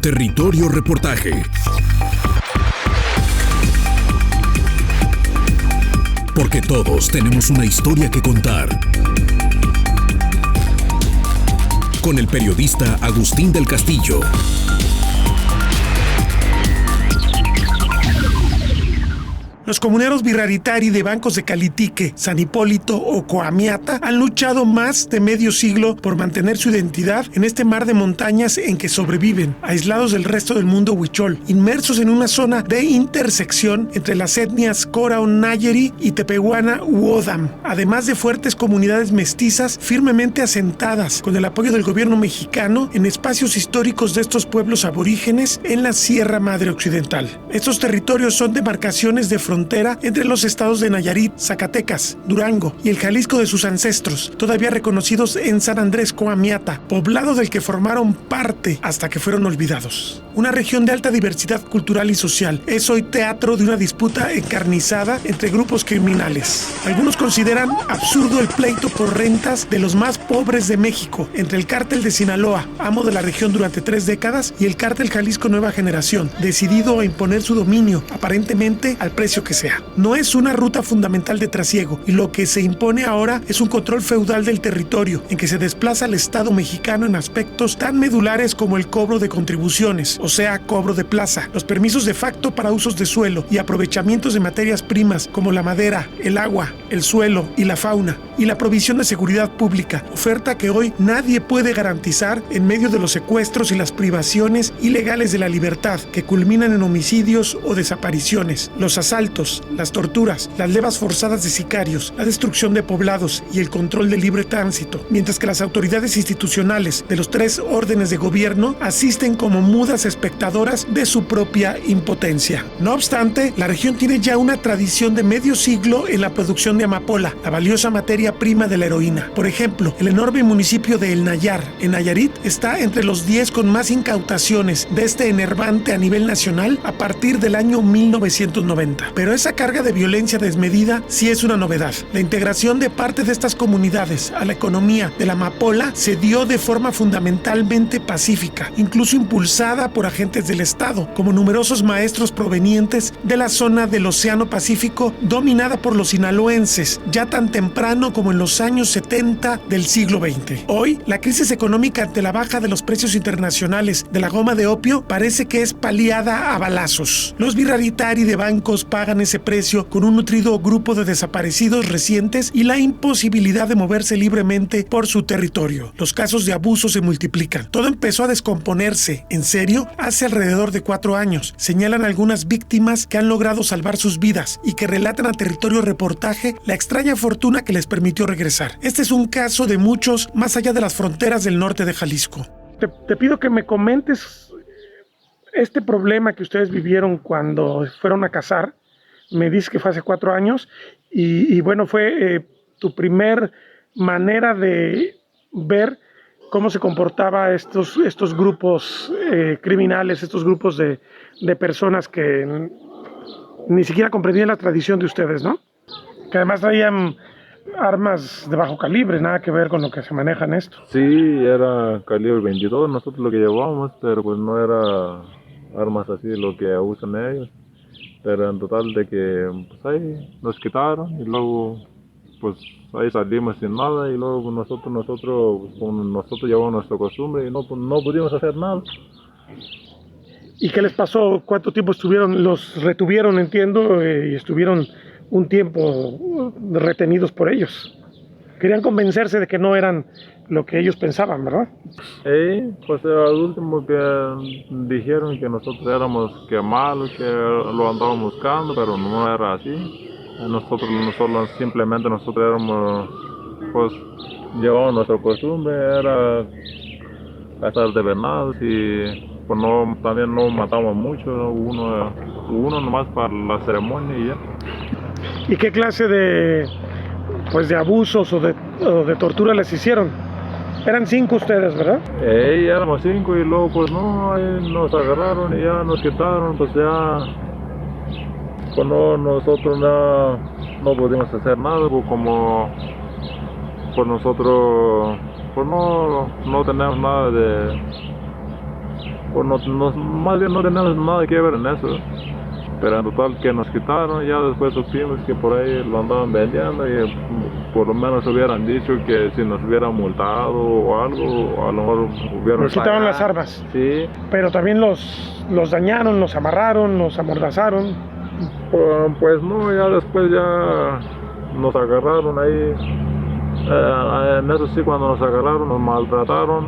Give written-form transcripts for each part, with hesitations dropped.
Territorio Reportaje. Porque todos tenemos una historia que contar. Con el periodista Agustín del Castillo. Los comuneros Birraritari de Bancos de Calitique, San Hipólito o Coamiata han luchado más de medio siglo por mantener su identidad en este mar de montañas en que sobreviven, aislados del resto del mundo huichol, inmersos en una zona de intersección entre las etnias Cora-Nayeri y Tepehuana-Uodam, además de fuertes comunidades mestizas firmemente asentadas con el apoyo del gobierno mexicano en espacios históricos de estos pueblos aborígenes en la Sierra Madre Occidental. Estos territorios son demarcaciones de frontera entre los estados de Nayarit, Zacatecas, Durango y el Jalisco de sus ancestros, todavía reconocidos en San Andrés Coamiata, poblado del que formaron parte hasta que fueron olvidados. Una región de alta diversidad cultural y social, es hoy teatro de una disputa encarnizada entre grupos criminales. Algunos consideran absurdo el pleito por rentas de los más pobres de México, entre el cártel de Sinaloa, amo de la región durante 3 décadas, y el cártel Jalisco Nueva Generación, decidido a imponer su dominio, aparentemente al precio que sea. No es una ruta fundamental de trasiego, y lo que se impone ahora es un control feudal del territorio, en que se desplaza al Estado mexicano en aspectos tan medulares como el cobro de contribuciones, o sea, cobro de plaza, los permisos de facto para usos de suelo y aprovechamientos de materias primas como la madera, el agua, el suelo y la fauna, y la provisión de seguridad pública, oferta que hoy nadie puede garantizar en medio de los secuestros y las privaciones ilegales de la libertad que culminan en homicidios o desapariciones, los asaltos, las torturas, las levas forzadas de sicarios, la destrucción de poblados y el control del libre tránsito, mientras que las autoridades institucionales de los 3 órdenes de gobierno asisten como mudas espectadoras de su propia impotencia. No obstante, la región tiene ya una tradición de medio siglo en la producción de amapola, la valiosa materia prima de la heroína. Por ejemplo, el enorme municipio de El Nayar, en Nayarit, está entre los 10 con más incautaciones de este enervante a nivel nacional a partir del año 1990. Pero esa carga de violencia desmedida sí es una novedad. La integración de parte de estas comunidades a la economía de la amapola se dio de forma fundamentalmente pacífica, incluso impulsada por agentes del Estado, como numerosos maestros provenientes de la zona del Océano Pacífico dominada por los sinaloenses, ya tan temprano como en los años 70 del siglo XX. Hoy, la crisis económica ante la baja de los precios internacionales de la goma de opio parece que es paliada a balazos. Los Birraritari de Bancos pagan ese precio con un nutrido grupo de desaparecidos recientes y la imposibilidad de moverse libremente por su territorio. Los casos de abuso se multiplican. Todo empezó a descomponerse, en serio, hace alrededor de 4 años. Señalan algunas víctimas que han logrado salvar sus vidas y que relatan a Territorio Reportaje la extraña fortuna que les permitió regresar. Este es un caso de muchos más allá de las fronteras del norte de Jalisco. Te pido que me comentes este problema que ustedes vivieron cuando fueron a cazar. Me dices que fue hace 4 años y bueno, fue tu primer manera de ver cómo se comportaba estos grupos criminales, estos grupos de personas que ni siquiera comprendían la tradición de ustedes, ¿no? Que además traían armas de bajo calibre, nada que ver con lo que se maneja en esto. Sí, era calibre 22, nosotros lo que llevábamos, pero pues no era armas así lo que usan ellos. Pero en total de que pues ahí nos quitaron y luego pues ahí salimos sin nada y luego nosotros llevamos nuestra costumbre y no pudimos hacer nada. ¿Y qué les pasó? ¿Cuánto tiempo estuvieron? Los retuvieron, entiendo, y estuvieron un tiempo retenidos por ellos. Querían convencerse de que no eran lo que ellos pensaban, ¿verdad? Pues al último que dijeron que nosotros éramos que malos, que lo andaban buscando, pero no era así. Nosotros simplemente éramos, pues llevábamos nuestra costumbre, era cazar de venados y pues también no matamos mucho, uno nomás para la ceremonia y ya. ¿Y qué clase de abusos o de tortura les hicieron? Eran 5 ustedes, ¿verdad? Éramos 5 y luego pues ahí nos agarraron y ya nos quitaron, pues ya pues nosotros no pudimos hacer nada, pues como pues nosotros pues no tenemos nada pues más bien no tenemos nada que ver en eso. Pero en total que nos quitaron, ya después supimos que por ahí lo andaban vendiendo y por lo menos hubieran dicho que si nos hubieran multado o algo, a lo mejor hubieran Nos quitaron pagado. las armas. Sí, Pero también los dañaron, los amarraron, los amordazaron. pues no, ya después ya nos agarraron ahí. En eso sí, cuando nos agarraron nos maltrataron.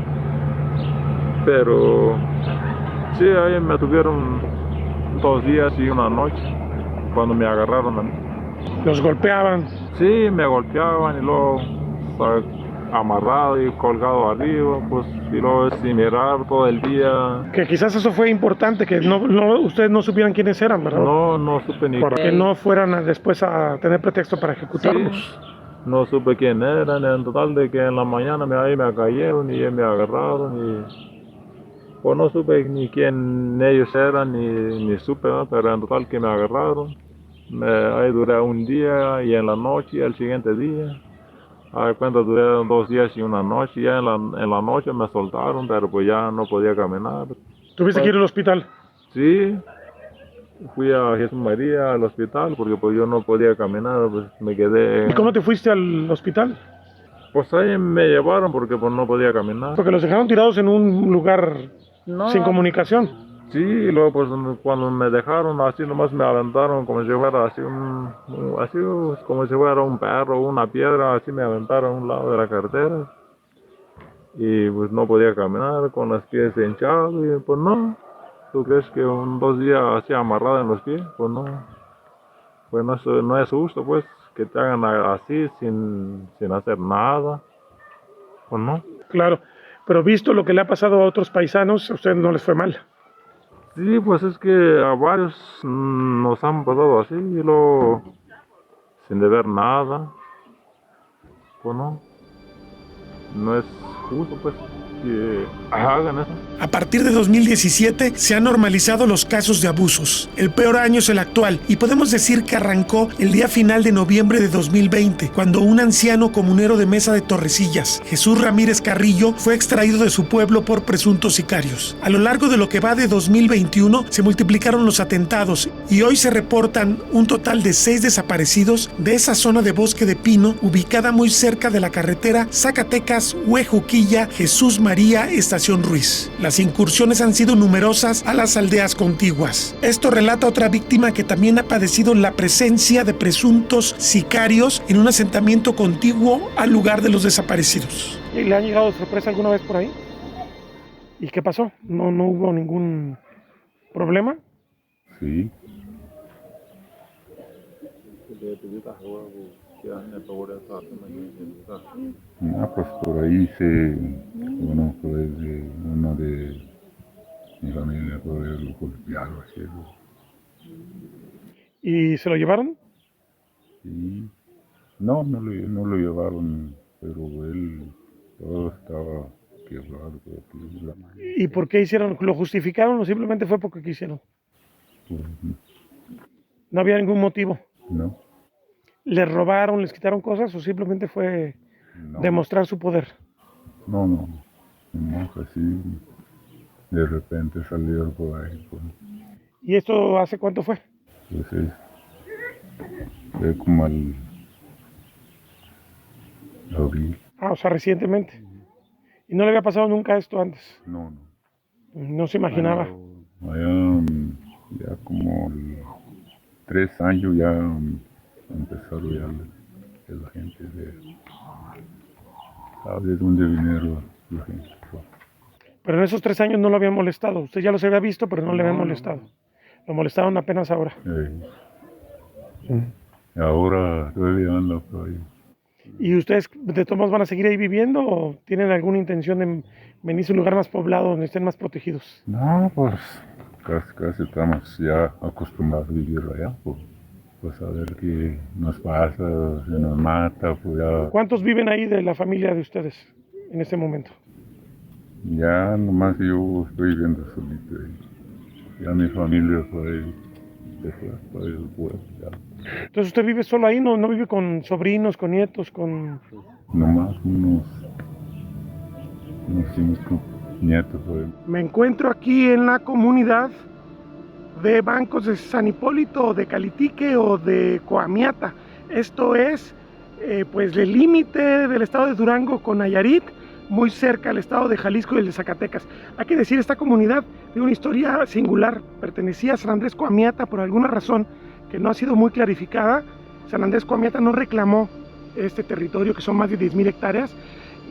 Pero sí, ahí me tuvieron 2 días y una noche cuando me agarraron a mí. Los golpeaban. Sí, me golpeaban y luego estaba amarrado y colgado arriba, pues, y luego sin mirar todo el día. Que quizás eso fue importante, que ustedes no supieran quiénes eran, ¿verdad? No supe ni Para que no fueran después a tener pretexto para ejecutarlos. Sí, no supe quién eran, en total de que en la mañana ahí me cayeron y me agarraron y pues no supe ni quién ellos eran ni supe, ¿no? Pero en total que me agarraron. Ahí duré un día y en la noche y el siguiente día. A cuenta duré 2 días y una noche. Ya en la noche me soltaron, pero pues ya no podía caminar. ¿Tuviste que ir al hospital? Sí, fui a Jesús María al hospital porque pues yo no podía caminar, pues me quedé. ¿Y cómo te fuiste al hospital? Pues ahí me llevaron porque pues no podía caminar. Porque los dejaron tirados en un lugar sin comunicación. Sí, y luego pues cuando me dejaron así nomás me aventaron como si fuera así así como si fuera un perro, una piedra, así me aventaron a un lado de la carretera. Y pues no podía caminar con los pies hinchados y pues no. ¿Tú crees que 2 días así amarrado en los pies? Pues no. Pues no es justo pues que te hagan así sin hacer nada. Pues no. Claro, pero visto lo que le ha pasado a otros paisanos, a ustedes no les fue mal. Sí, pues es que a varios nos han pasado así y luego sin deber nada. Pues no es justo pues que hagan eso. A partir de 2017 se han normalizado los casos de abusos. El peor año es el actual y podemos decir que arrancó el día final de noviembre de 2020, cuando un anciano comunero de Mesa de Torrecillas, Jesús Ramírez Carrillo, fue extraído de su pueblo por presuntos sicarios. A lo largo de lo que va de 2021 se multiplicaron los atentados y hoy se reportan un total de 6 desaparecidos de esa zona de bosque de pino ubicada muy cerca de la carretera Zacatecas-Huejuquilla, Jesús María, Estación Ruiz. Las incursiones han sido numerosas a las aldeas contiguas. Esto relata otra víctima que también ha padecido la presencia de presuntos sicarios en un asentamiento contiguo al lugar de los desaparecidos. ¿Y le han llegado de sorpresa alguna vez por ahí? ¿Y qué pasó? ¿No hubo ningún problema? Sí. Pues por ahí conozco desde uno de mi familia, por ahí lo golpearon así. ¿Y se lo llevaron? Sí. No lo llevaron, pero él todo estaba quebrado. ¿Y por qué hicieron? ¿Lo justificaron o simplemente fue porque quisieron? Pues, ¿No había ningún motivo? no. ¿Les robaron, les quitaron cosas o simplemente fue demostrar su poder? No, así de repente salieron por ahí. Pues. ¿Y esto hace cuánto fue? Entonces, fue como al abril. O sea, recientemente. ¿Y no le había pasado nunca esto antes? No. No se imaginaba. Ya como 3 años ya empezaron ya la gente de dónde vinieron la gente. Pero en esos 3 años no lo habían molestado. Usted ya los había visto, pero no le habían molestado. Lo molestaron apenas ahora. Ahora todavía anda por ahí. ¿Y ustedes de todos modos van a seguir ahí viviendo o tienen alguna intención de venirse a un lugar más poblado donde estén más protegidos? No, pues casi estamos ya acostumbrados a vivir allá. Pues a ver qué nos pasa, se nos mata, pues ya. ¿Cuántos viven ahí de la familia de ustedes en este momento? Ya nomás yo estoy viviendo solito ahí. Ya mi familia por ahí, por ahí el pueblo, ya. Entonces usted vive solo ahí, no vive con sobrinos, con nietos, con... Nomás unos 5. nieto. Pues. Me encuentro aquí en la comunidad de Bancos de San Hipólito, de Calitique o de Coamiata. Esto es pues el límite del estado de Durango con Nayarit, muy cerca al estado de Jalisco y el de Zacatecas. Hay que decir, esta comunidad tiene una historia singular. Pertenecía a San Andrés Coamiata por alguna razón que no ha sido muy clarificada. San Andrés Coamiata no reclamó este territorio, que son más de 10,000 hectáreas,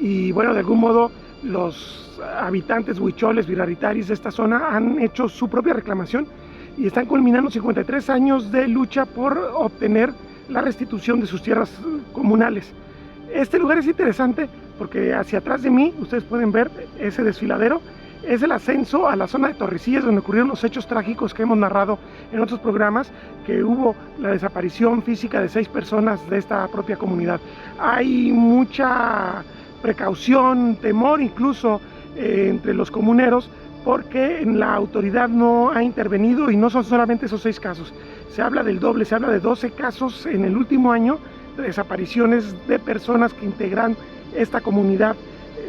y bueno, de algún modo los habitantes huicholes, viraritaris de esta zona han hecho su propia reclamación y están culminando 53 años de lucha por obtener la restitución de sus tierras comunales. Este lugar es interesante porque hacia atrás de mí, ustedes pueden ver ese desfiladero, es el ascenso a la zona de Torrecillas, donde ocurrieron los hechos trágicos que hemos narrado en otros programas, que hubo la desaparición física de 6 personas de esta propia comunidad. Hay mucha precaución, temor incluso entre los comuneros, porque la autoridad no ha intervenido y no son solamente esos 6 casos. Se habla del doble, se habla de 12 casos en el último año de desapariciones de personas que integran esta comunidad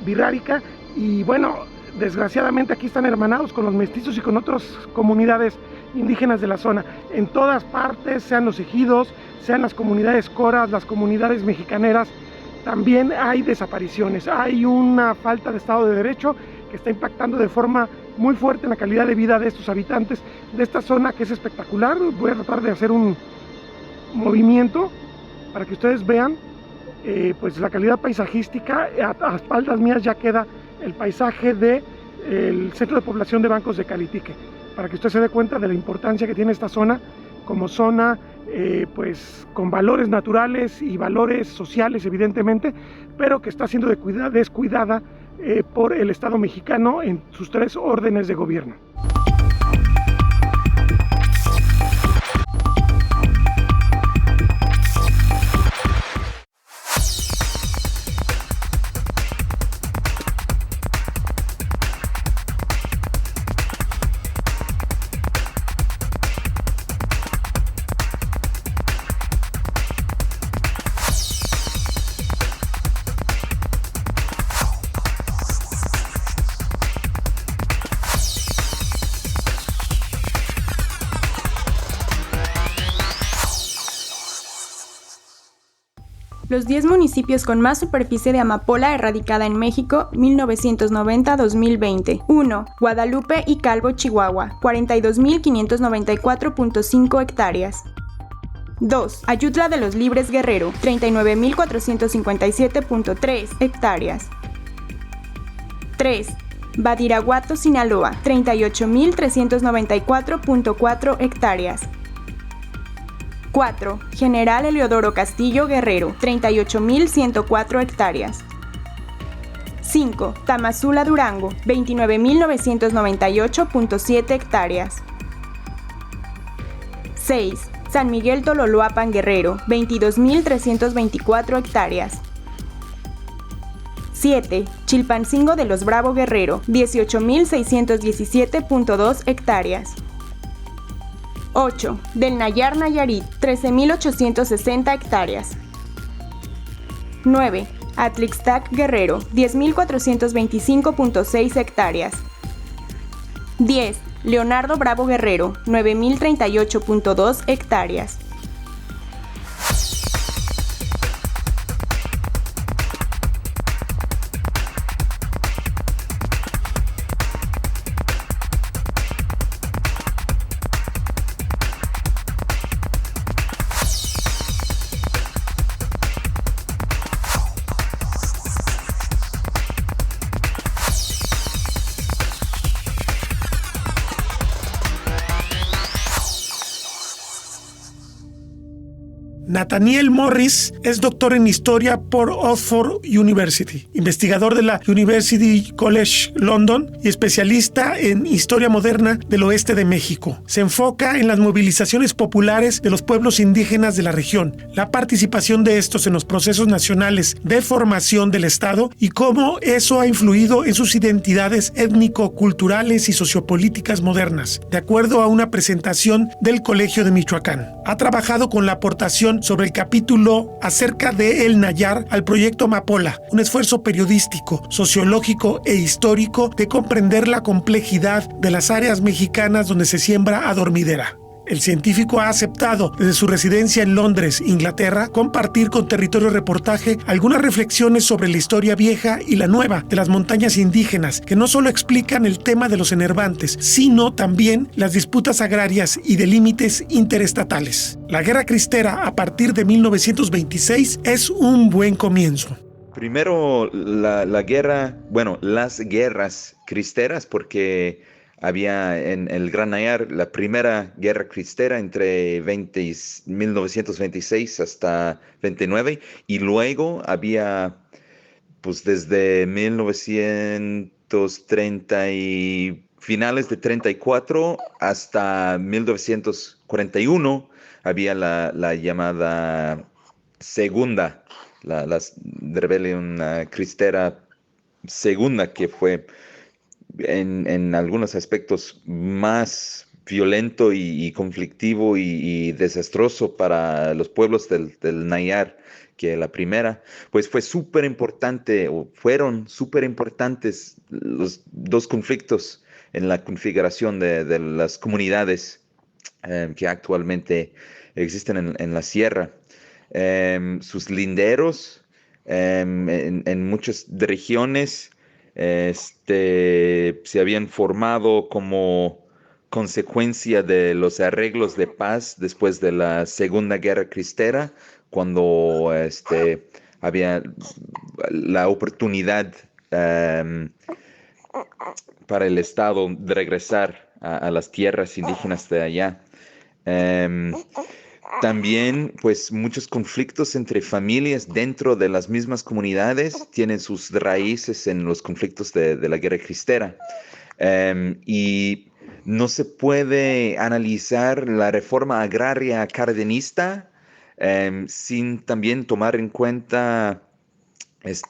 birrárica y bueno, desgraciadamente aquí están hermanados con los mestizos y con otras comunidades indígenas de la zona. En todas partes, sean los ejidos, sean las comunidades coras, las comunidades mexicaneras, también hay desapariciones. Hay una falta de Estado de Derecho que está impactando de forma muy fuerte en la calidad de vida de estos habitantes de esta zona, que es espectacular. Voy a tratar de hacer un movimiento para que ustedes vean pues la calidad paisajística. A espaldas mías ya queda el paisaje del centro de población de Bancos de Calitique, para que usted se dé cuenta de la importancia que tiene esta zona como zona pues con valores naturales y valores sociales evidentemente, pero que está siendo descuidada por el Estado mexicano en sus 3 órdenes de gobierno. Los 10 municipios con más superficie de amapola erradicada en México, 1990-2020. 1. Guadalupe y Calvo, Chihuahua, 42.594.5 hectáreas. 2. Ayutla de los Libres, Guerrero, 39.457.3 hectáreas. 3. Badiraguato, Sinaloa, 38.394.4 hectáreas. 4. General Eleodoro Castillo, Guerrero, 38.104 hectáreas. 5. Tamazula, Durango, 29.998.7 hectáreas. 6. San Miguel Tololoapan, Guerrero, 22.324 hectáreas. 7. Chilpancingo de los Bravo, Guerrero, 18.617.2 hectáreas. 8. Del Nayar, Nayarit, 13.860 hectáreas. 9. Atlixtac, Guerrero, 10.425.6 hectáreas. 10. Leonardo Bravo, Guerrero, 9.038.2 hectáreas. Nathaniel Morris es doctor en Historia por Oxford University, investigador de la University College London y especialista en Historia Moderna del Oeste de México. Se enfoca en las movilizaciones populares de los pueblos indígenas de la región, la participación de estos en los procesos nacionales de formación del Estado y cómo eso ha influido en sus identidades étnico-culturales y sociopolíticas modernas, de acuerdo a una presentación del Colegio de Michoacán. Ha trabajado con la aportación reflexión sobre el capítulo acerca de El Nayar al proyecto Amapola, un esfuerzo periodístico, sociológico e histórico de comprender la complejidad de las áreas mexicanas donde se siembra adormidera. El científico ha aceptado, desde su residencia en Londres, Inglaterra, compartir con Territorio Reportaje algunas reflexiones sobre la historia vieja y la nueva de las montañas indígenas, que no solo explican el tema de los enervantes, sino también las disputas agrarias y de límites interestatales. La Guerra Cristera, a partir de 1926, es un buen comienzo. Primero, las guerras cristeras, porque había en el Gran Nayar la primera guerra cristera entre 1926 hasta 29, y luego había, pues desde 1930 y finales de 34 hasta 1941, había la llamada segunda, la rebelión cristera segunda, que fue en algunos aspectos más violento y conflictivo y desastroso para los pueblos del Nayar que la primera. Pues fue súper importante, o fueron súper importantes los dos conflictos en la configuración de las comunidades que actualmente existen en la sierra. Sus linderos en muchas regiones se habían formado como consecuencia de los arreglos de paz después de la Segunda Guerra Cristera, cuando había la oportunidad para el Estado de regresar a las tierras indígenas de allá. También, pues, muchos conflictos entre familias dentro de las mismas comunidades tienen sus raíces en los conflictos de la Guerra Cristera. Y no se puede analizar la reforma agraria cardenista sin también tomar en cuenta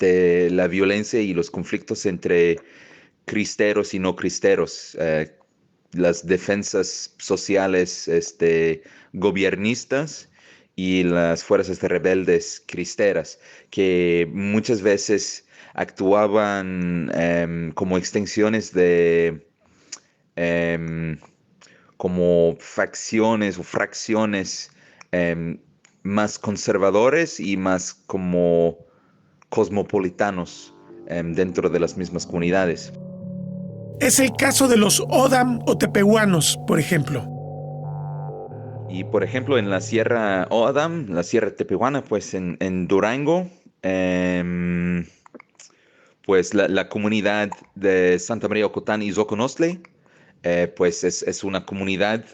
la violencia y los conflictos entre cristeros y no cristeros. Las defensas sociales gobiernistas y las fuerzas de rebeldes cristeras, que muchas veces actuaban como extensiones como facciones o fracciones más conservadores y más como cosmopolitanos dentro de las mismas comunidades. Es el caso de los Odam o tepehuanos, por ejemplo. Y por ejemplo, en la Sierra Odam, la Sierra Tepehuana, pues en Durango, pues la comunidad de Santa María Ocotán y Zoconostle, pues es una comunidad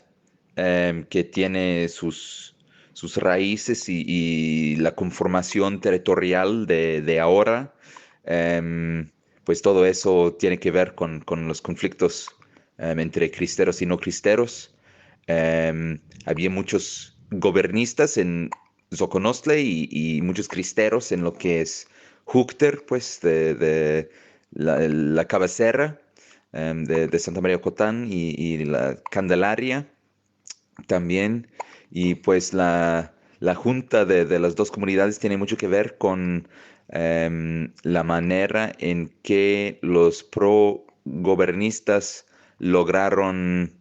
que tiene sus raíces y la conformación territorial de ahora. Pues todo eso tiene que ver con los conflictos entre cristeros y no cristeros. Había muchos gobernistas en Zoconostle y muchos cristeros en lo que es Júcter, pues de la cabecera de Santa María Ocotán y la Candelaria también. Y pues la junta de las dos comunidades tiene mucho que ver con la manera en que los pro-gobernistas lograron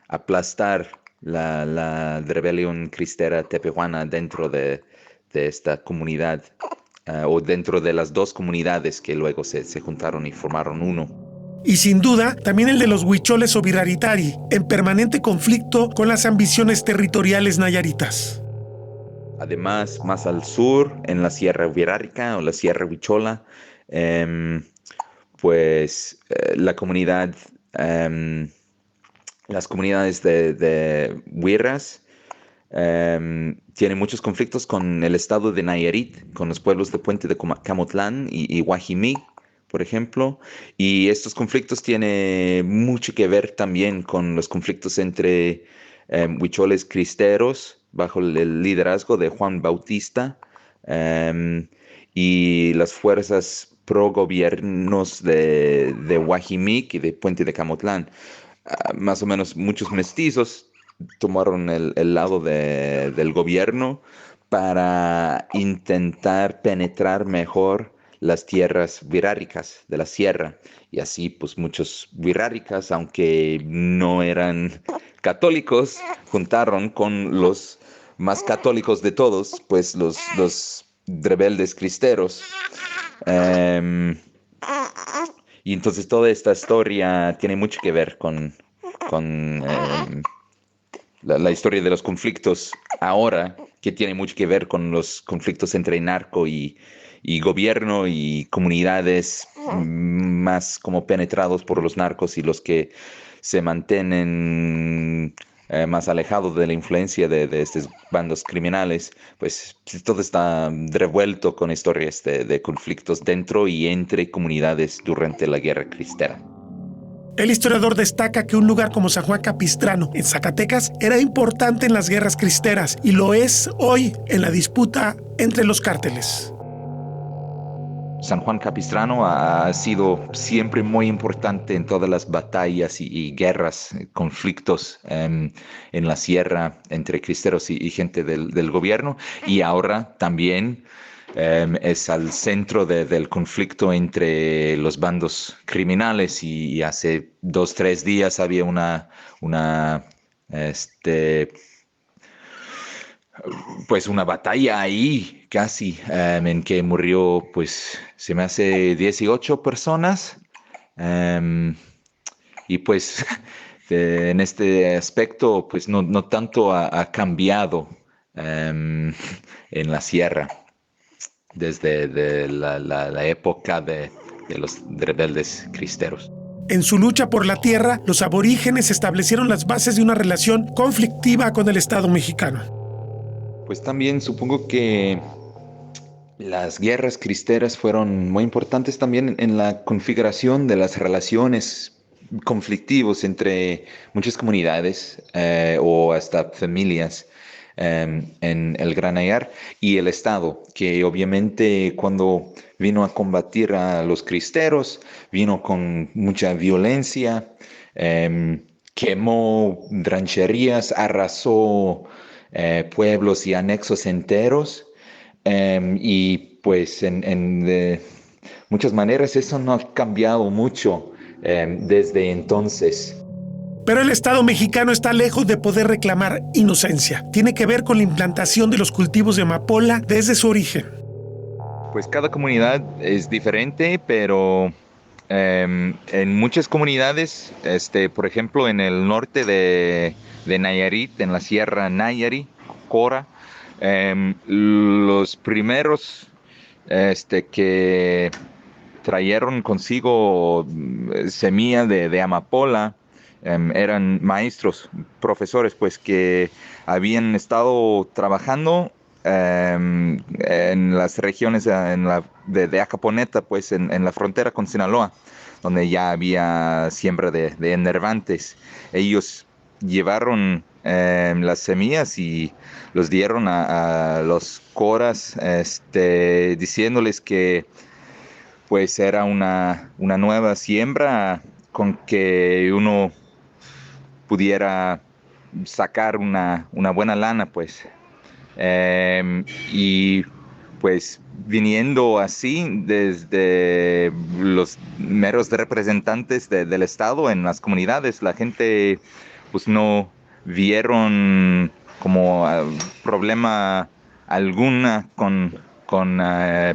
aplastar la rebelión cristera tepehuana dentro de esta comunidad, o dentro de las dos comunidades que luego se juntaron y formaron uno. Y sin duda, también el de los huicholes o Virraritari, en permanente conflicto con las ambiciones territoriales nayaritas. Además, más al sur, en la Sierra Wixárika o la Sierra Huichola, pues las comunidades de Huirras tienen muchos conflictos con el estado de Nayarit, con los pueblos de Puente de Camotlán y Guajimí, por ejemplo. Y estos conflictos tienen mucho que ver también con los conflictos entre huicholes cristeros, bajo el liderazgo de Juan Bautista, y las fuerzas pro-gobiernos de Guajimic y de Puente de Camotlán. Más o menos muchos mestizos tomaron el lado del gobierno para intentar penetrar mejor las tierras wixárikas de la sierra. Y así, pues muchos wixárikas, aunque no eran católicos, juntaron con los más católicos de todos, pues los rebeldes cristeros. Y entonces toda esta historia tiene mucho que ver con la historia de los conflictos ahora, que tiene mucho que ver con los conflictos entre narco y gobierno y comunidades más como penetrados por los narcos y los que se mantienen más alejados de la influencia de estos bandos criminales. Pues todo está revuelto con historias de conflictos dentro y entre comunidades durante la Guerra Cristera. El historiador destaca que un lugar como San Juan Capistrano, en Zacatecas, era importante en las guerras cristeras y lo es hoy en la disputa entre los cárteles. San Juan Capistrano ha sido siempre muy importante en todas las batallas y guerras, conflictos en la sierra entre cristeros y gente del gobierno, y ahora también es al centro del conflicto entre los bandos criminales, y hace 2-3 días había una batalla ahí casi, en que murió, pues se me hace 18 personas, y pues en este aspecto pues no tanto ha cambiado en la sierra desde la época de los rebeldes cristeros. En su lucha por la tierra, los aborígenes establecieron las bases de una relación conflictiva con el Estado mexicano. Pues también supongo que las guerras cristeras fueron muy importantes también en la configuración de las relaciones conflictivas entre muchas comunidades o hasta familias en el Gran Ayar y el Estado, que obviamente cuando vino a combatir a los cristeros, vino con mucha violencia, quemó rancherías, arrasó pueblos y anexos enteros, y pues de muchas maneras eso no ha cambiado mucho desde entonces. Pero el Estado mexicano está lejos de poder reclamar inocencia. Tiene que ver con la implantación de los cultivos de amapola desde su origen. Pues cada comunidad es diferente, pero en muchas comunidades, por ejemplo, en el norte de Nayarit, en la Sierra Nayarit, Cora, los primeros que trajeron consigo semilla de amapola eran maestros, profesores, pues que habían estado trabajando en las regiones de Acaponeta, pues en la frontera con Sinaloa, donde ya había siembra de enervantes. Ellos llevaron las semillas y los dieron a los coras, diciéndoles que pues era una nueva siembra con que uno pudiera sacar una buena lana, pues. Y pues viniendo así desde los meros representantes del Estado en las comunidades, la gente pues no vieron como problema alguna con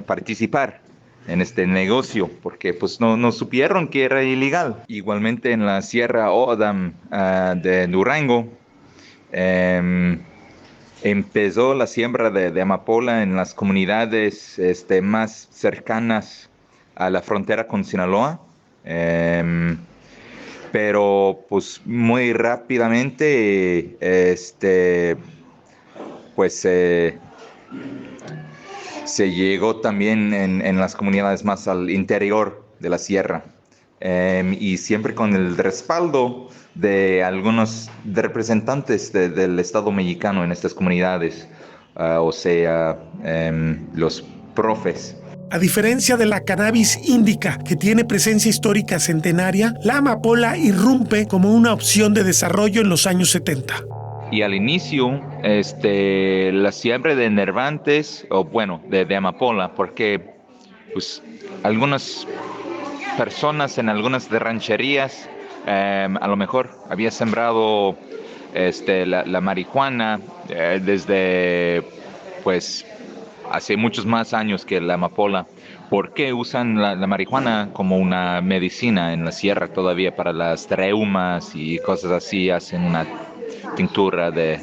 participar en este negocio, porque pues no supieron que era ilegal. Igualmente en la Sierra Odam de Durango, empezó la siembra de amapola en las comunidades más cercanas a la frontera con Sinaloa, pero pues muy rápidamente pues se llegó también en las comunidades más al interior de la sierra, y siempre con el respaldo de algunos representantes del Estado mexicano en estas comunidades, o sea, los profes. A diferencia de la cannabis índica, que tiene presencia histórica centenaria, la amapola irrumpe como una opción de desarrollo en los años 70. Y al inicio la siembra de nervantes, o bueno, de amapola, porque pues algunas personas en algunas de rancherías a lo mejor había sembrado la marihuana desde pues hace muchos más años que la amapola. ¿Por qué usan la marihuana como una medicina en la sierra todavía para las reumas y cosas así? Hacen una tintura de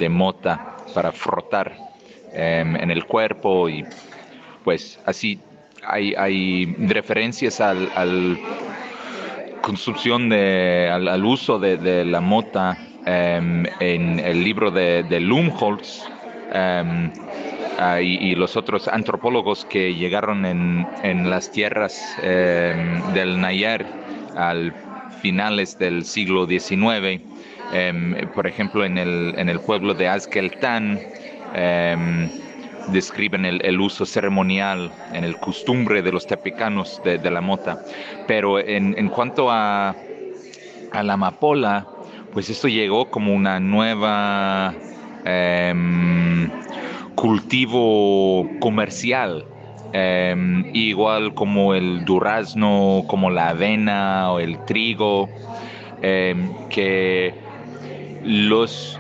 mota para frotar en el cuerpo y pues así hay referencias al consumpción al uso de la mota en el libro de Lumholtz y los otros antropólogos que llegaron en las tierras del Nayar al finales del siglo XIX. Por ejemplo, en el pueblo de Azqueltán describen el uso ceremonial en el costumbre de los tepecanos de la mota. Pero en cuanto a la amapola, pues esto llegó como una nueva cultivo comercial, igual como el durazno, como la avena o el trigo, que los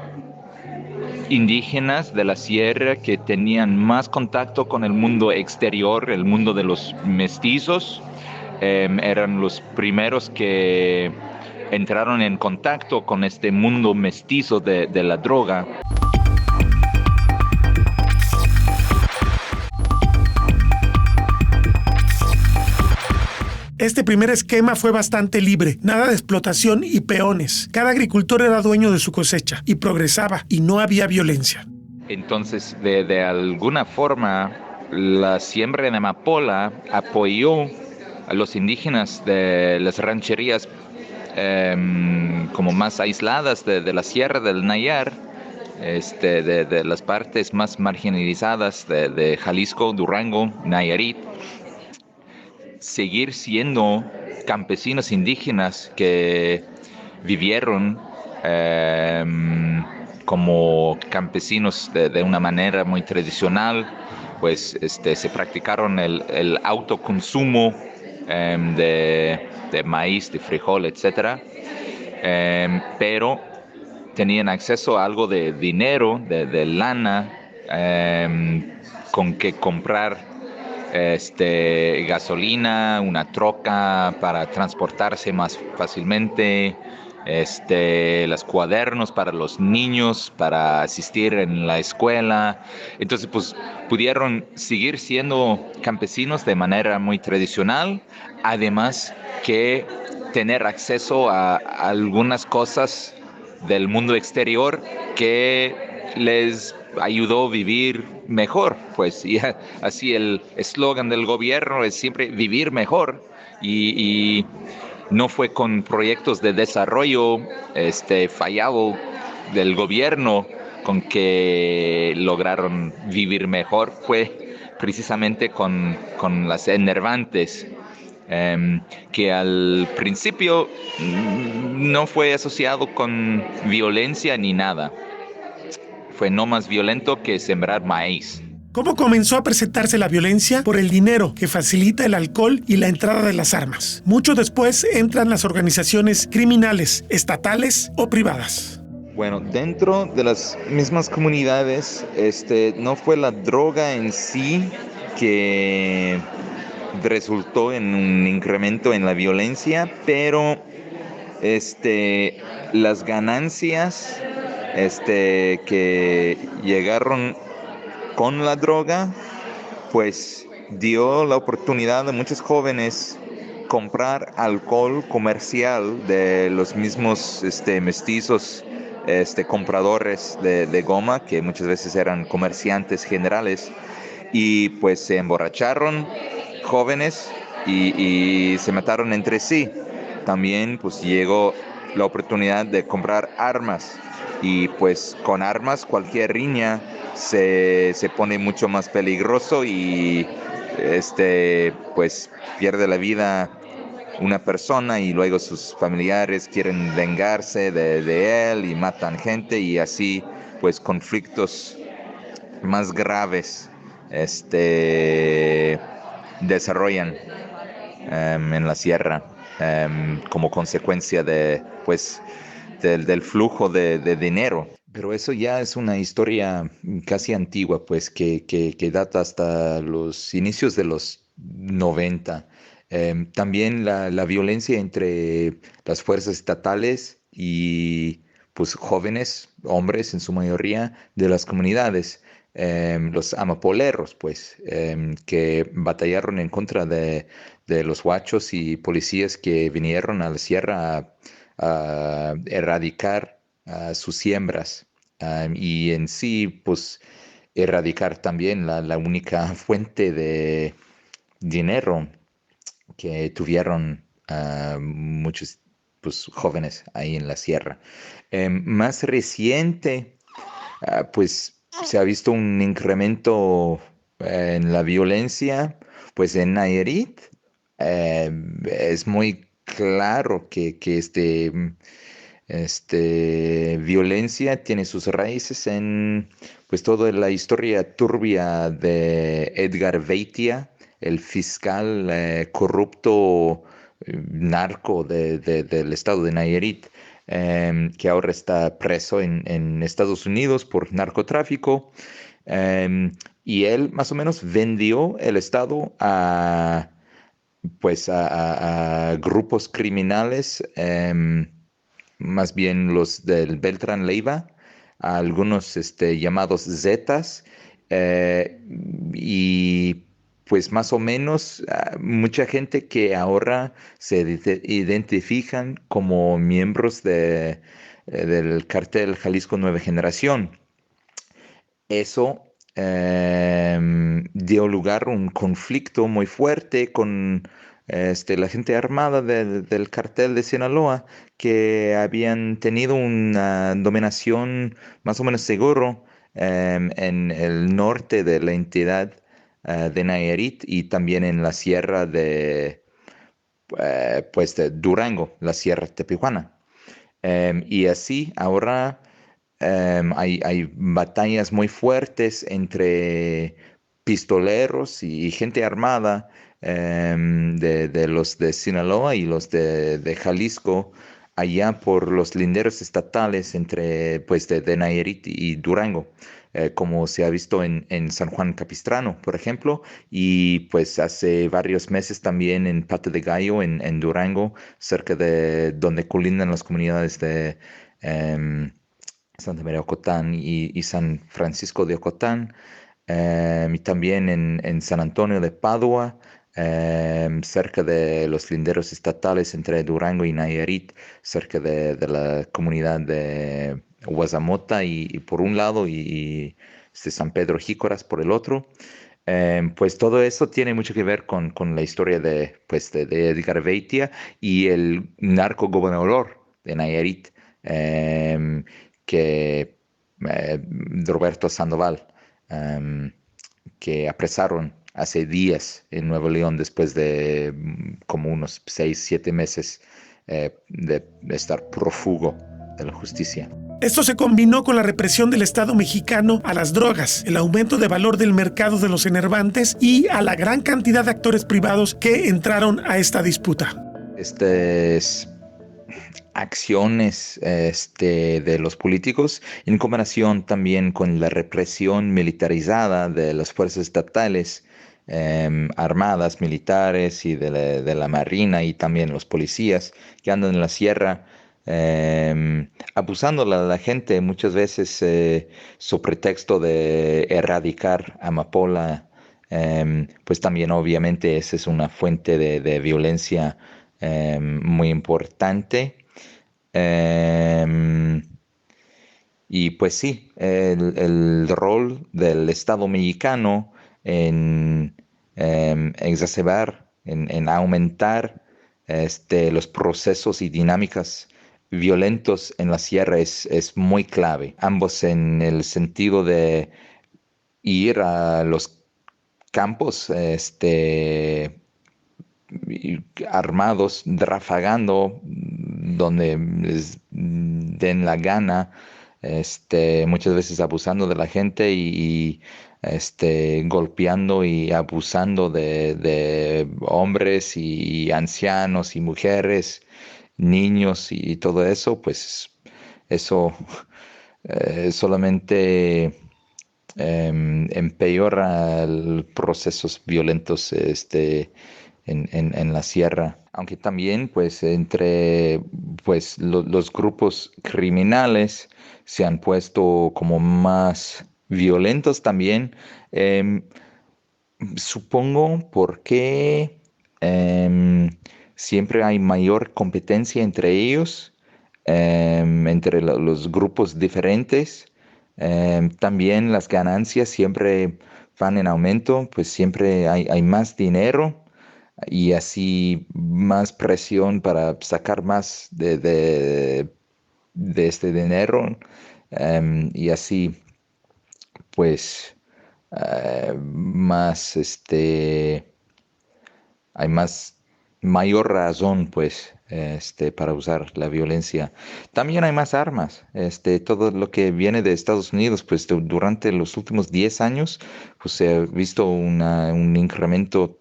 indígenas de la sierra que tenían más contacto con el mundo exterior, el mundo de los mestizos, eran los primeros que entraron en contacto con este mundo mestizo de la droga. Este primer esquema fue bastante libre, nada de explotación y peones. Cada agricultor era dueño de su cosecha y progresaba, y no había violencia. Entonces, de alguna forma, la siembra de amapola apoyó a los indígenas de las rancherías como más aisladas de la sierra del Nayar, de las partes más marginalizadas de Jalisco, Durango, Nayarit, seguir siendo campesinos indígenas que vivieron como campesinos de una manera muy tradicional, pues se practicaron el autoconsumo de maíz, de frijol, etc. Pero tenían acceso a algo de dinero, de lana, con que comprar gasolina, una troca para transportarse más fácilmente, los cuadernos para los niños, para asistir en la escuela. Entonces, pues, pudieron seguir siendo campesinos de manera muy tradicional, además que tener acceso a algunas cosas del mundo exterior que les ayudó a vivir mejor, pues, y así el eslogan del gobierno es siempre vivir mejor, y no fue con proyectos de desarrollo fallado del gobierno con que lograron vivir mejor, fue precisamente con las enervantes, que al principio no fue asociado con violencia ni nada. Fue no más violento que sembrar maíz. ¿Cómo comenzó a presentarse la violencia? Por el dinero que facilita el alcohol y la entrada de las armas. Mucho después entran las organizaciones criminales, estatales o privadas. Bueno, dentro de las mismas comunidades, no fue la droga en sí que resultó en un incremento en la violencia, pero las ganancias que llegaron con la droga, pues dio la oportunidad a muchos jóvenes comprar alcohol comercial de los mismos mestizos compradores de goma, que muchas veces eran comerciantes generales, y pues se emborracharon jóvenes y se mataron entre sí. También pues llegó la oportunidad de comprar armas, y pues con armas cualquier riña se pone mucho más peligroso, y pues pierde la vida una persona, y luego sus familiares quieren vengarse de él y matan gente, y así pues conflictos más graves desarrollan en la sierra como consecuencia de, pues, del flujo de dinero. Pero eso ya es una historia casi antigua, pues, que data hasta los inicios de los 90. También la violencia entre las fuerzas estatales y pues jóvenes, hombres en su mayoría, de las comunidades, los amapoleros, pues, que batallaron en contra de los huachos y policías que vinieron a la sierra a erradicar sus siembras y en sí, pues, erradicar también la única fuente de dinero que tuvieron muchos pues, jóvenes ahí en la sierra. Más reciente, pues se ha visto un incremento en la violencia, pues en Nayarit es muy claro que violencia tiene sus raíces en pues toda la historia turbia de Edgar Beitia, el fiscal corrupto narco del estado de Nayarit, que ahora está preso en Estados Unidos por narcotráfico. Y él más o menos vendió el estado pues a grupos criminales, más bien los del Beltrán Leiva, a algunos llamados Zetas, y pues más o menos mucha gente que ahora se identifican como miembros del cartel Jalisco Nueva Generación. Eso dio lugar a un conflicto muy fuerte con la gente armada del cartel de Sinaloa, que habían tenido una dominación más o menos seguro en el norte de la entidad de Nayarit y también en la sierra pues de Durango, la sierra tepehuana. Y así ahora hay batallas muy fuertes entre pistoleros y gente armada de los de Sinaloa y los de Jalisco, allá por los linderos estatales entre pues de Nayarit y Durango, como se ha visto en San Juan Capistrano, por ejemplo, y pues hace varios meses también en Pato de Gallo, en Durango, cerca de donde colindan las comunidades de Santa María de Ocotán y San Francisco de Ocotán, y también en San Antonio de Padua, cerca de los linderos estatales entre Durango y Nayarit, cerca de la comunidad de Guazamota y por un lado y San Pedro Jícoras por el otro. Pues todo eso tiene mucho que ver con la historia pues de Edgar Beitia y el narco gobernador de Nayarit, Roberto Sandoval, que apresaron hace días en Nuevo León después de como unos 6, 7 meses de estar prófugo de la justicia. Esto se combinó con la represión del Estado mexicano a las drogas, el aumento de valor del mercado de los enervantes y a la gran cantidad de actores privados que entraron a esta disputa. Acciones de los políticos en combinación también con la represión militarizada de las fuerzas estatales, armadas, militares y de la marina y también los policías que andan en la sierra, abusando a la gente muchas veces sobre pretexto de erradicar amapola, pues también obviamente esa es una fuente de violencia muy importante. Y pues sí, el rol del Estado mexicano en exacerbar, en aumentar los procesos y dinámicas violentos en la sierra es muy clave. Ambos en el sentido de ir a los campos armados, rafagando donde les den la gana, muchas veces abusando de la gente y golpeando y abusando de hombres y ancianos y mujeres, niños y todo eso, pues eso solamente empeora los procesos violentos en la sierra. Aunque también pues entre pues los grupos criminales se han puesto como más violentos también. em, Supongo porque siempre hay mayor competencia entre ellos, entre los grupos diferentes. También las ganancias siempre van en aumento, pues siempre hay más dinero y así más presión para sacar más de este dinero. Y así pues más hay más mayor razón pues para usar la violencia. También hay más armas. Todo lo que viene de Estados Unidos, pues durante los últimos 10 años, pues se ha visto un incremento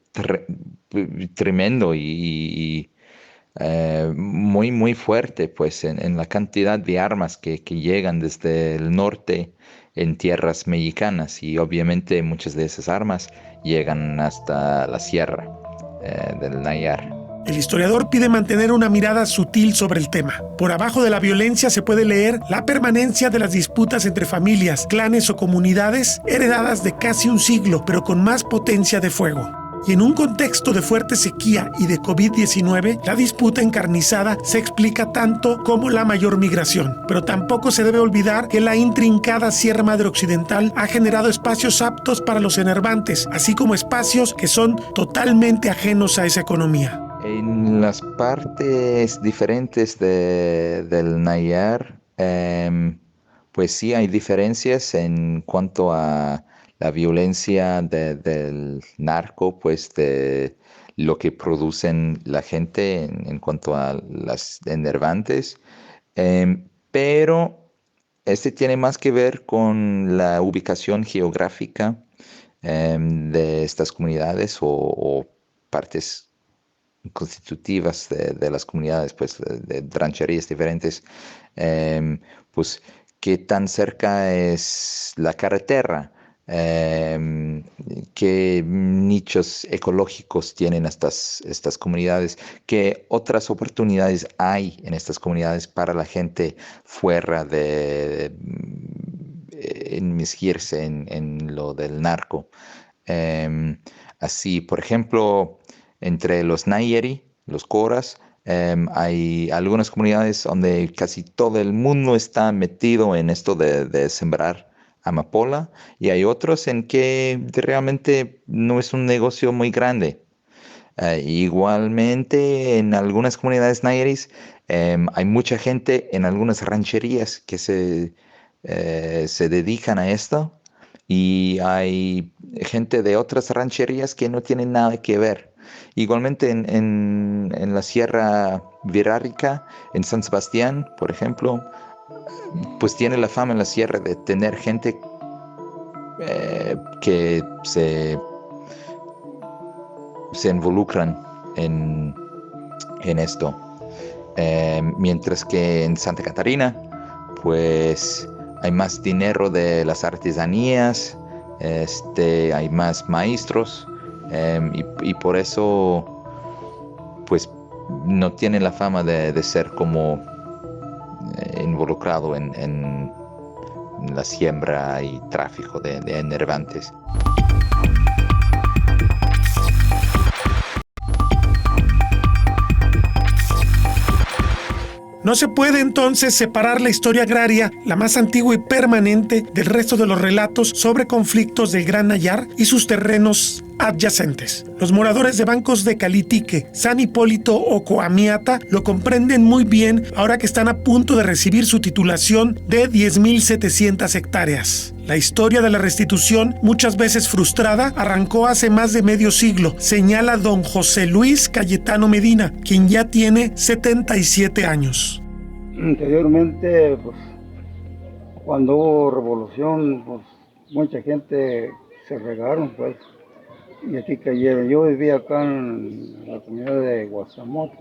tremendo y muy, muy fuerte, pues, en la cantidad de armas que llegan desde el norte en tierras mexicanas. Y obviamente muchas de esas armas llegan hasta la sierra del Nayar. El historiador pide mantener una mirada sutil sobre el tema. Por abajo de la violencia se puede leer la permanencia de las disputas entre familias, clanes o comunidades heredadas de casi un siglo, pero con más potencia de fuego. Y en un contexto de fuerte sequía y de COVID-19, la disputa encarnizada se explica tanto como la mayor migración. Pero tampoco se debe olvidar que la intrincada Sierra Madre Occidental ha generado espacios aptos para los enervantes, así como espacios que son totalmente ajenos a esa economía. En las partes diferentes del Nayar, pues sí hay diferencias en cuanto a la violencia del narco, pues de lo que producen la gente en cuanto a las enervantes. Pero tiene más que ver con la ubicación geográfica de estas comunidades o partes constitutivas de las comunidades, pues de rancherías diferentes, pues qué tan cerca es la carretera, qué nichos ecológicos tienen estas comunidades, qué otras oportunidades hay en estas comunidades para la gente fuera de inmiscuirse en lo del narco. Así, por ejemplo, entre los Nayeri, los Coras, hay algunas comunidades donde casi todo el mundo está metido en esto de sembrar amapola, y hay otros en que realmente no es un negocio muy grande. Igualmente, en algunas comunidades Nayeris hay mucha gente en algunas rancherías que se dedican a esto, y hay gente de otras rancherías que no tienen nada que ver. Igualmente en la Sierra Wixárika, en San Sebastián, por ejemplo, pues tiene la fama en la sierra de tener gente que se involucran en esto. Mientras que en Santa Catarina, pues hay más dinero de las artesanías, hay más maestros, y por eso pues no tiene la fama de ser como involucrado en la siembra y tráfico de enervantes. No se puede entonces separar la historia agraria, la más antigua y permanente, del resto de los relatos sobre conflictos del Gran Nayar y sus terrenos adyacentes. Los moradores de bancos de Calitique, San Hipólito o Coamiata lo comprenden muy bien ahora que están a punto de recibir su titulación de 10.700 hectáreas. La historia de la restitución, muchas veces frustrada, arrancó hace más de medio siglo, señala don José Luis Cayetano Medina, quien ya tiene 77 años. Anteriormente, pues, Cuando hubo revolución, pues mucha gente se regaron, pues, y aquí cayeron. Yo vivía acá en la comunidad de Guasamote,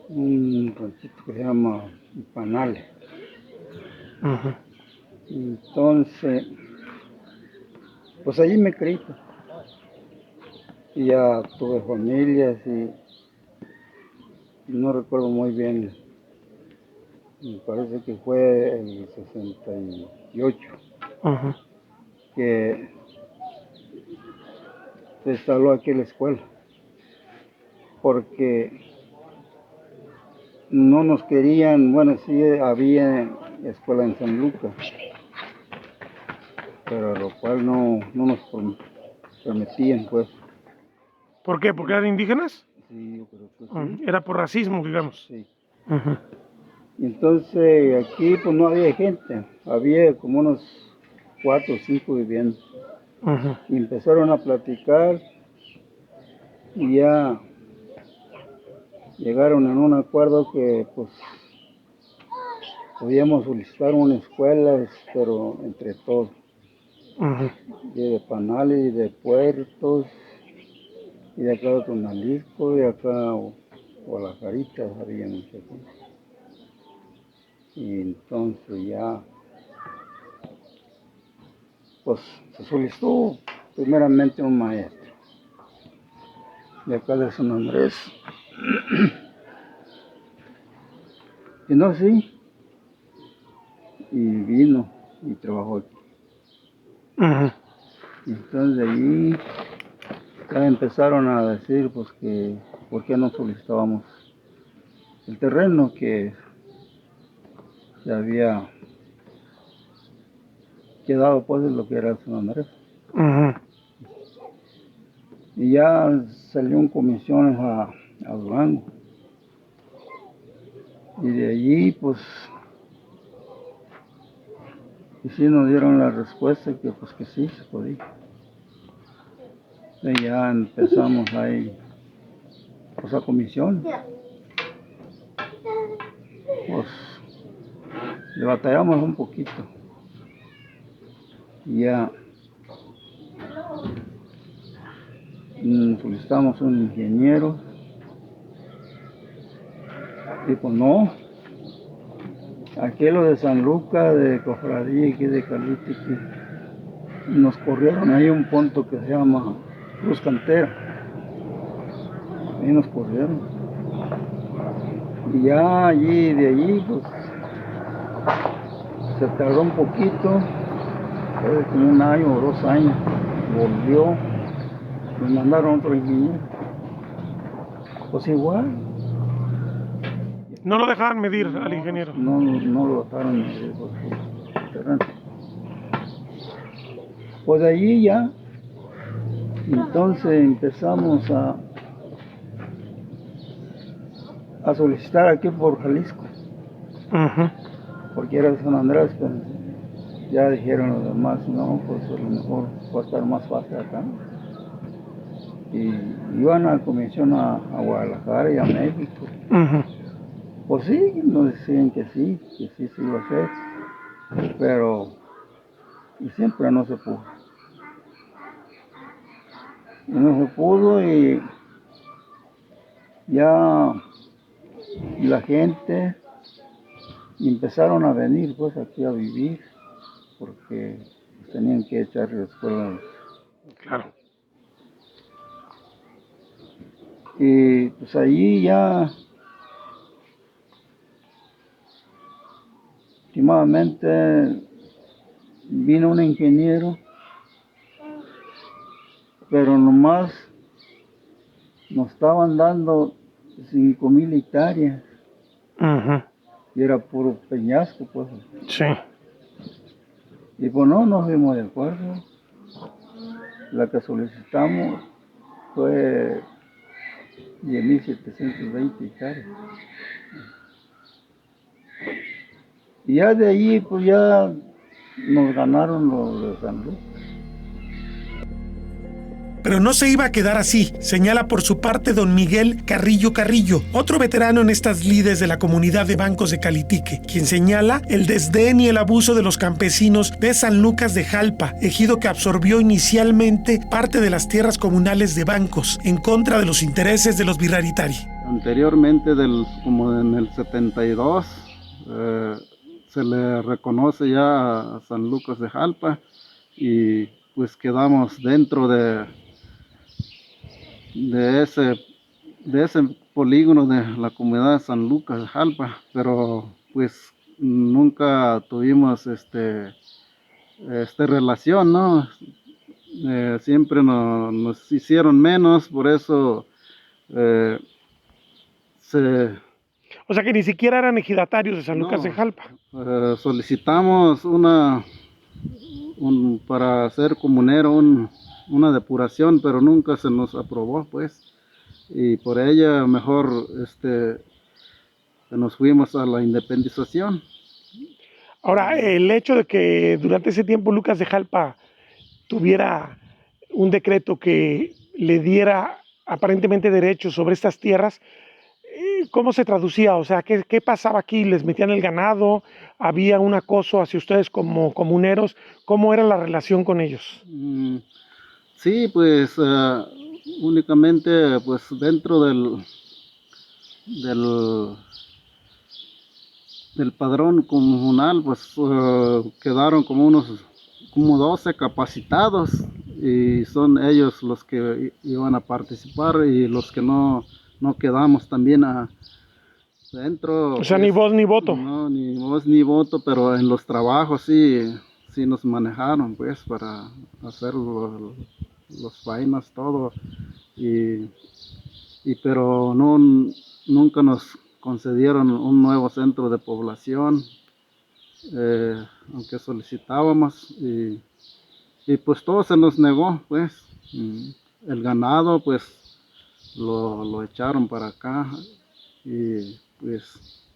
un ranchito que se llama Panales. Entonces, pues allí me crié, pues. Y ya tuve familias y no recuerdo muy bien, me parece que fue el 68 que se instaló aquí la escuela, porque no nos querían, bueno, sí había escuela en San Lucas, pero lo cual no nos permitían, pues. ¿Por qué? ¿Porque eran indígenas? Sí, yo creo que sí. Era por racismo, digamos. Sí. Y entonces aquí pues no había gente, había como unos 4 o 5 viviendo. Y empezaron a platicar y ya llegaron en un acuerdo que pues podíamos solicitar una escuela, pero entre todos. De Panales y de Puertos, y de acá de Tonalisco, y de acá Guadalajara, había mucha gente. Y entonces ya, pues se solicitó primeramente un maestro de acá de San Andrés. Y no, sí, y vino y trabajó aquí. Y entonces de allí ya empezaron a decir pues que por qué no solicitábamos el terreno que se había quedado pues en lo que era San Andrés. Y ya salió en comisiones a Durango. Y de allí pues y sí nos dieron la respuesta que pues que sí se podía. Y ya empezamos ahí pues a comisión. Pues le batallamos un poquito. Y ya solicitamos un ingeniero. Y pues no, aquí lo de San Lucas, de Cofradía, aquí de Calitique, nos corrieron ahí un punto que se llama Cruz Cantera. Ahí nos corrieron. Y ya allí, de allí, pues se tardó un poquito, como 1 año o 2 años, volvió, nos mandaron otro ingeniero. Pues igual. No lo dejaban medir al ingeniero. No lo dejaron medir por su terreno. Pues de allí ya, entonces empezamos a solicitar aquí por Jalisco. Porque era de San Andrés, pues ya dijeron los demás, no, pues a lo mejor va a estar más fácil acá. Y iban a comisión a Guadalajara y a México. Pues sí, nos decían que sí se iba a hacer, pero y siempre no se pudo. Y no se pudo y ya la gente empezaron a venir pues aquí a vivir porque tenían que echar la escuela. Claro. Y pues allí ya últimamente vino un ingeniero, pero nomás nos estaban dando 5,000 hectáreas. Y era puro peñasco, pues. Sí. Y pues no nos fuimos de acuerdo. La que solicitamos fue 10,720 hectáreas. Y ya de ahí, pues ya nos ganaron los de San Luis. Pero no se iba a quedar así, señala por su parte don Miguel Carrillo Carrillo, otro veterano en estas lides de la comunidad de bancos de Calitique, quien señala el desdén y el abuso de los campesinos de San Lucas de Jalpa, ejido que absorbió inicialmente parte de las tierras comunales de bancos, en contra de los intereses de los Virraritari. Anteriormente, como en el 72, se le reconoce ya a San Lucas de Jalpa y pues quedamos dentro de ese polígono de la comunidad de San Lucas de Jalpa, pero pues nunca tuvimos relación, ¿no? Siempre nos hicieron menos, por eso O sea que ni siquiera eran ejidatarios de San Lucas de Jalpa. Solicitamos para ser comunero una depuración, pero nunca se nos aprobó, pues. Y por ella mejor nos fuimos a la independización. Ahora, el hecho de que durante ese tiempo Lucas de Jalpa tuviera un decreto que le diera aparentemente derechos sobre estas tierras, ¿cómo se traducía? O sea, ¿qué pasaba aquí? ¿Les metían el ganado? ¿Había un acoso hacia ustedes como comuneros? ¿Cómo era la relación con ellos? Sí, pues únicamente pues dentro del padrón comunal pues quedaron como 12 capacitados y son ellos los que iban a participar y los que no quedamos también adentro. O sea, ni voz ni voto. No, ni voz ni voto, pero en los trabajos sí nos manejaron pues para hacer los vainas, todo. Pero nunca nos concedieron un nuevo centro de población, aunque solicitábamos y pues todo se nos negó, pues. El ganado pues lo echaron para acá y pues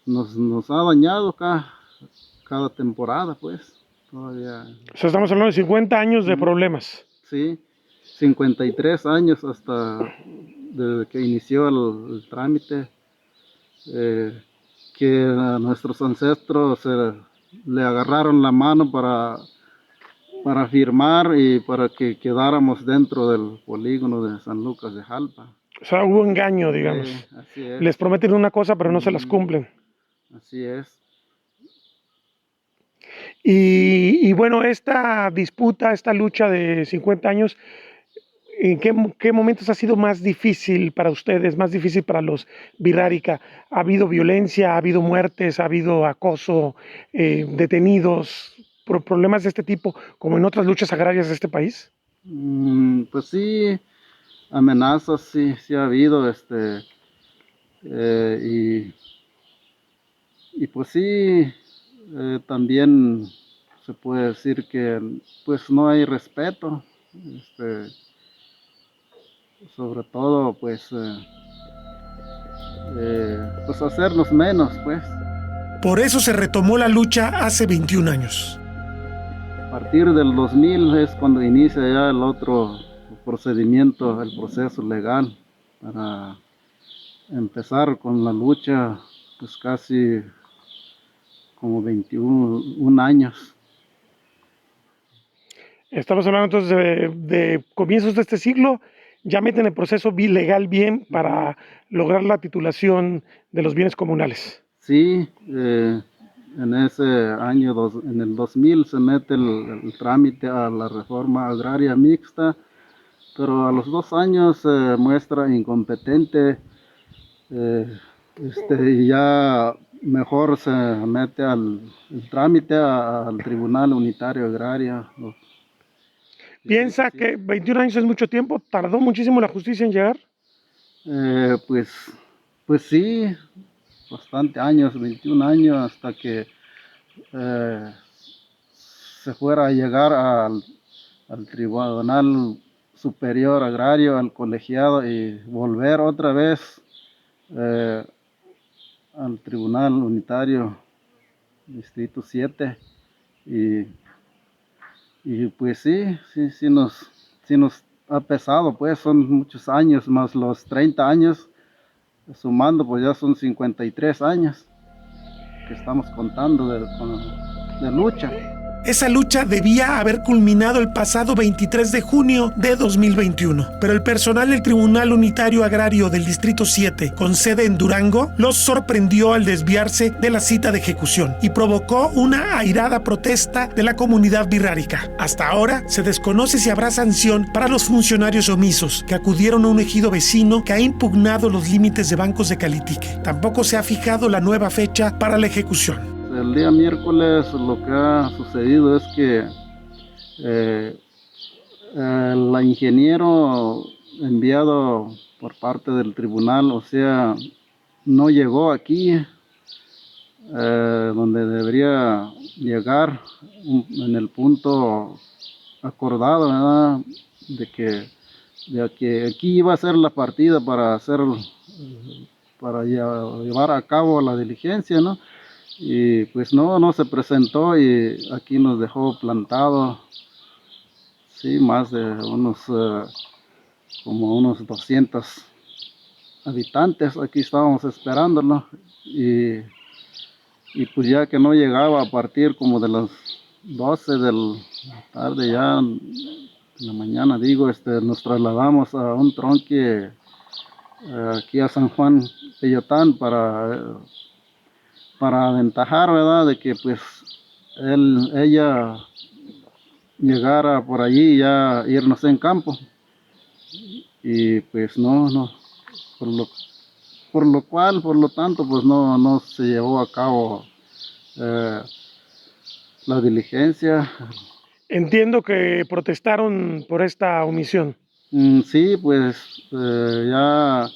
nos ha dañado cada temporada, pues. Todavía. O sea, estamos hablando de 50 años de problemas. Sí, 53 años desde que inició el trámite, que a nuestros ancestros le agarraron la mano para firmar y para que quedáramos dentro del polígono de San Lucas de Jalpa. O sea, hubo engaño, digamos. Así es. Les prometen una cosa, pero no se las cumplen. Así es. Y bueno, esta disputa, esta lucha de 50 años, ¿en qué momentos ha sido más difícil para ustedes, más difícil para los Virrárica? ¿Ha habido violencia, ha habido muertes, ha habido acoso, detenidos, problemas de este tipo, como en otras luchas agrarias de este país? Pues sí, amenazas sí ha habido, y pues sí, también se puede decir que pues no hay respeto, sobre todo pues hacernos menos, pues. Por eso se retomó la lucha hace 21 años. A partir del 2000 es cuando inicia ya el otro procedimiento, el proceso legal para empezar con la lucha, pues casi como 21 años. Estamos hablando entonces de comienzos de este siglo. Ya meten el proceso legal bien para lograr la titulación de los bienes comunales. Sí, en ese año, en el 2000 se mete el trámite a la reforma agraria mixta, pero a los 2 años se muestra incompetente y ya mejor se mete el trámite al Tribunal Unitario Agrario. ¿Piensa que 21 años es mucho tiempo? ¿Tardó muchísimo la justicia en llegar? Pues sí, bastante años, 21 años, hasta que se fuera a llegar al Tribunal Superior Agrario, al colegiado, y volver otra vez al Tribunal Unitario Distrito 7 y pues sí nos sí nos ha pesado, pues son muchos años, más los 30 años, sumando pues ya son 53 años que estamos contando de lucha. Esa lucha debía haber culminado el pasado 23 de junio de 2021, pero el personal del Tribunal Unitario Agrario del Distrito 7, con sede en Durango, los sorprendió al desviarse de la cita de ejecución y provocó una airada protesta de la comunidad birrárica. Hasta ahora se desconoce si habrá sanción para los funcionarios omisos que acudieron a un ejido vecino que ha impugnado los límites de bancos de Calitique. Tampoco se ha fijado la nueva fecha para la ejecución. El día miércoles lo que ha sucedido es que el ingeniero enviado por parte del tribunal, o sea, no llegó aquí donde debería llegar en el punto acordado, ¿verdad? De que aquí iba a ser la partida para llevar a cabo la diligencia, ¿no? Y pues no se presentó y aquí nos dejó plantado, sí, más de como unos 200 habitantes. Aquí estábamos esperándolo y pues ya que no llegaba a partir como de las 12 de la tarde, ya en la mañana, nos trasladamos a un tronque aquí a San Juan Peyotán para aventajar, ¿verdad? De que pues ella llegara por allí y ya irnos en campo. Y pues no, por lo tanto, pues no se llevó a cabo la diligencia. Entiendo que protestaron por esta omisión. Sí, pues ya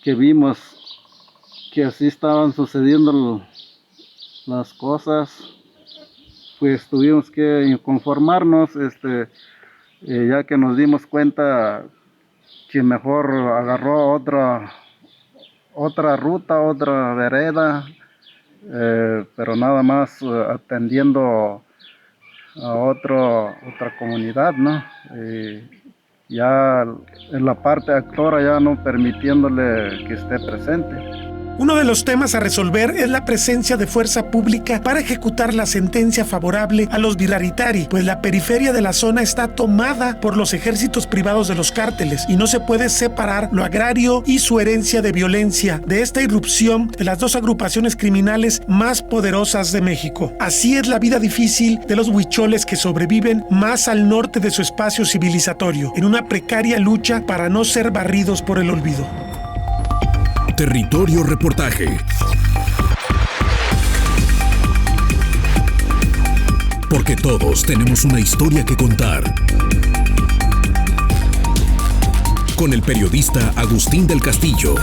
que vimos que así estaban sucediendo las cosas, pues tuvimos que conformarnos, ya que nos dimos cuenta que mejor agarró otra ruta, otra vereda, pero nada más atendiendo a otra comunidad, ¿no? Ya en la parte actora ya no permitiéndole que esté presente. Uno de los temas a resolver es la presencia de fuerza pública para ejecutar la sentencia favorable a los birraritari, pues la periferia de la zona está tomada por los ejércitos privados de los cárteles y no se puede separar lo agrario y su herencia de violencia de esta irrupción de las dos agrupaciones criminales más poderosas de México. Así es la vida difícil de los huicholes que sobreviven más al norte de su espacio civilizatorio, en una precaria lucha para no ser barridos por el olvido. Territorio Reportaje. Porque todos tenemos una historia que contar. Con el periodista Agustín del Castillo.